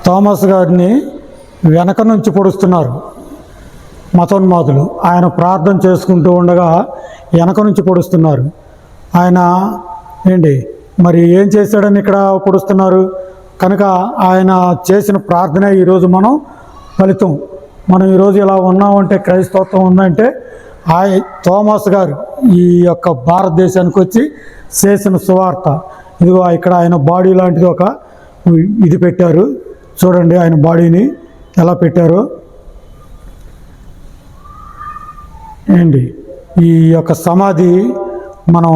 Thomas గారిని వెనక నుంచి పొడుస్తున్నారు మతోన్మాదులు. ఆయన ప్రార్థన చేసుకుంటూ ఉండగా వెనక నుంచి పొడుస్తున్నారు. ఆయన మరి ఏం చేశాడని ఇక్కడ పొడుస్తున్నారు కనుక ఆయన చేసిన ప్రార్థనే ఈరోజు మనం ఫలితం. మనం ఈరోజు ఇలా ఉన్నామంటే, క్రైస్తవత్వం ఉందంటే థామస్ గారు ఈ యొక్క భారతదేశానికి వచ్చి చేసిన సువార్త. ఇదిగో ఇక్కడ ఆయన బాడీ లాంటిది ఒక ఇది పెట్టారు, చూడండి ఆయన బాడీని ఎలా పెట్టారో. ఈ యొక్క సమాధి మనం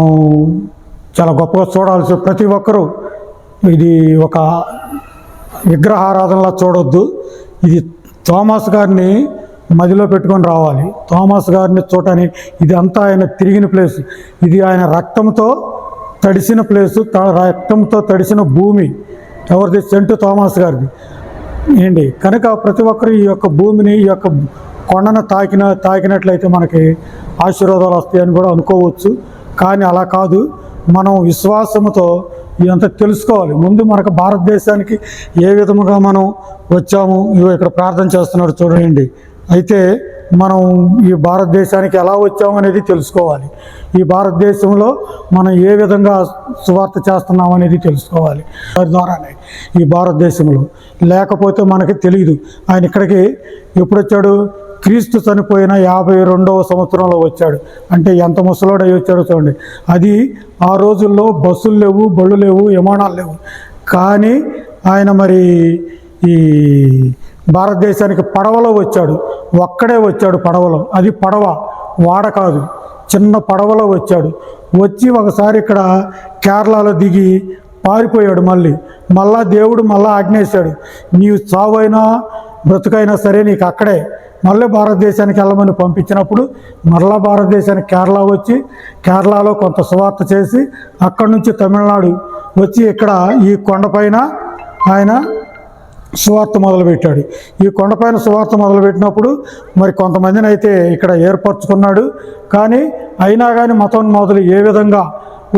చాలా గొప్పగా చూడాల్సి, ప్రతి ఒక్కరూ ఇది ఒక విగ్రహారాధనలా చూడొద్దు. ఇది థామస్ గారిని మదిలో పెట్టుకొని రావాలి. థామస్ గారిని చూడటానికి ఇది అంతా ఆయన తిరిగిన ప్లేస్, ఇది ఆయన రక్తంతో తడిసిన ప్లేసు, రక్తంతో తడిసిన భూమి. ఎవరిది? సెంటు థామస్ గారిది. కనుక ప్రతి ఒక్కరు ఈ యొక్క భూమిని, ఈ యొక్క కొండను తాకినట్లయితే మనకి ఆశీర్వాదాలు వస్తాయని కూడా అనుకోవచ్చు. కానీ అలా కాదు, మనం విశ్వాసంతో ఇదంతా తెలుసుకోవాలి. ముందు మనకు భారతదేశానికి ఏ విధముగా మనం వచ్చాము, ఇక్కడ ప్రార్థన చేస్తున్నారు చూడండి. అయితే మనం ఈ భారతదేశానికి ఎలా వచ్చాము అనేది తెలుసుకోవాలి. ఈ భారతదేశంలో మనం ఏ విధంగా సువార్త చేస్తున్నాం అనేది తెలుసుకోవాలి. దాని ద్వారానే ఈ భారతదేశంలో, లేకపోతే మనకి తెలియదు. ఆయన ఇక్కడికి ఎప్పుడు వచ్చాడు? క్రీస్తు చనిపోయిన 52వ సంవత్సరంలో వచ్చాడు. అంటే ఎంత ముసలోడై వచ్చాడో చూడండి. అది ఆ రోజుల్లో బస్సులు లేవు, బళ్ళు లేవు, విమానాలు లేవు. కానీ ఆయన మరి ఈ భారతదేశానికి పడవలో వచ్చాడు. ఒక్కడే వచ్చాడు పడవలో. అది పడవ, వాడ కాదు, చిన్న పడవలో వచ్చాడు. వచ్చి ఒకసారి ఇక్కడ కేరళలో దిగి పారిపోయాడు. మళ్ళా దేవుడు ఆజ్ఞేశాడు, నీవు చావైనా బ్రతుకైనా సరే నీకు అక్కడే. మళ్ళీ భారతదేశానికి వెళ్ళమని పంపించినప్పుడు మరలా భారతదేశానికి కేరళ వచ్చి, కేరళలో కొంత సువార్త చేసి అక్కడి నుంచి తమిళనాడు వచ్చి ఇక్కడ ఈ కొండపైన ఆయన సువార్త మొదలుపెట్టాడు. ఈ కొండపైన సువార్త మొదలుపెట్టినప్పుడు మరి కొంతమందిని అయితే ఇక్కడ ఏర్పరచుకున్నాడు. కానీ అయినా కానీ మతోన్మాదులు ఏ విధంగా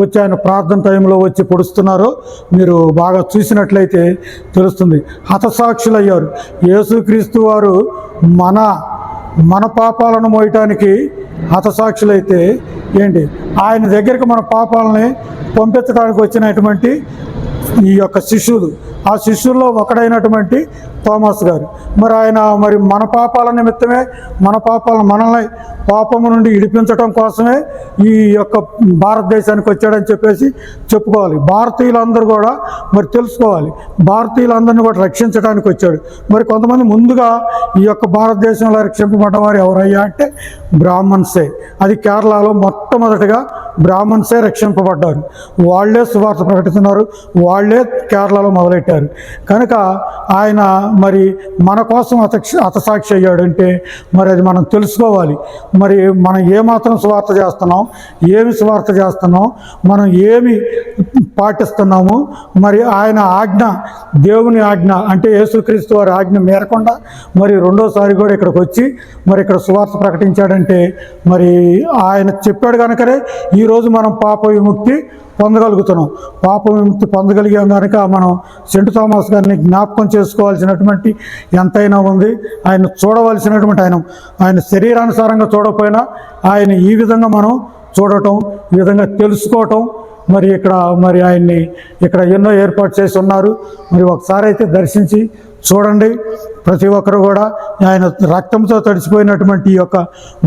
వచ్చి ఆయన ప్రార్థన టైంలో వచ్చి పొడుస్తున్నారో మీరు బాగా చూసినట్లయితే తెలుస్తుంది. హతసాక్షులయ్యారు. యేసుక్రీస్తు వారు మన పాపాలను మోయటానికి హతసాక్షులైతే ఆయన దగ్గరికి మన పాపాలని పంపించడానికి వచ్చినటువంటి ఈ యొక్క శిష్యులు, ఆ శిష్యుల్లో ఒకడైనటువంటి థామస్ గారు ఆయన మన పాపాల నిమిత్తమే, మనల్ని పాపము నుండి విడిపించడం కోసమే ఈ యొక్క భారతదేశానికి వచ్చాడని చెప్పేసి చెప్పుకోవాలి. భారతీయులందరూ కూడా తెలుసుకోవాలి, భారతీయులందరినీ కూడా రక్షించడానికి వచ్చాడు. కొంతమంది ముందుగా ఈ యొక్క భారతదేశంలో రక్షింపబడ్డవారు ఎవరయ్యా అంటే బ్రాహ్మణ్సే. అది కేరళలో మొట్టమొదటిగా బ్రాహ్మణ్సే రక్షింపబడ్డారు. వాళ్లే సువార్త ప్రకటిస్తున్నారు, వాళ్లే కేరళలో మొదలెట్టారు. కనుక ఆయన మన కోసం హతసాక్షి అయ్యాడంటే అది మనం తెలుసుకోవాలి. మనం ఏమాత్రం సువార్త చేస్తున్నాం, ఏమి సువార్త చేస్తున్నాం, మనం ఏమి పాటిస్తున్నాము, ఆయన ఆజ్ఞ, దేవుని ఆజ్ఞ అంటే యేసుక్రీస్తు వారి ఆజ్ఞ మేరకుండా రెండోసారి కూడా ఇక్కడికి వచ్చి ఇక్కడ సువార్త ప్రకటించాడంటే ఆయన చెప్పాడు కనుకనే ఈరోజు మనం పాప విముక్తి పొందగలుగుతున్నాం. పాప విముక్తి పొందగలిగాం కనుక మనం సెంట్ థామస్ గారిని జ్ఞాపకం చేసుకోవాల్సినటువంటి ఎంతైనా ఉంది. ఆయన చూడవలసినటువంటి, ఆయన శరీరానుసారంగా చూడకపోయినా ఆయన ఈ విధంగా మనం చూడటం, ఈ విధంగా తెలుసుకోవటం, ఇక్కడ ఆయన్ని ఇక్కడ ఎన్నో ఏర్పాటు చేసి ఉన్నారు. ఒకసారి అయితే దర్శించి చూడండి. ప్రతి ఒక్కరు కూడా ఆయన రక్తంతో తడిచిపోయినటువంటి ఈ యొక్క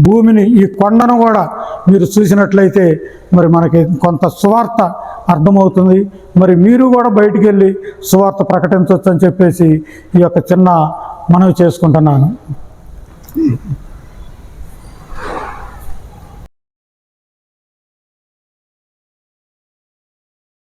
భూమిని, ఈ కొండను కూడా మీరు చూసినట్లయితే మనకి కొంత సువార్త అర్థమవుతుంది. మీరు కూడా బయటికి వెళ్ళి సువార్త ప్రకటించవచ్చు అని చెప్పేసి ఈ యొక్క చిన్న మనవి చేసుకుంటున్నాను.